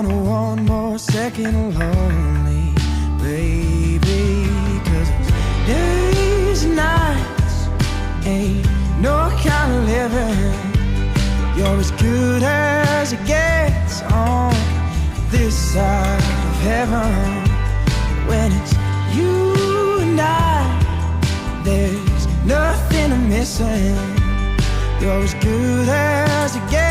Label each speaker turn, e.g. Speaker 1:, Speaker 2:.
Speaker 1: wanna one more second lonely, baby, 'cause days and nights ain't no kind of living. You're as good as it gets on this side of heaven. When it's you and I, there's nothing I'm missing. You're as good as it gets.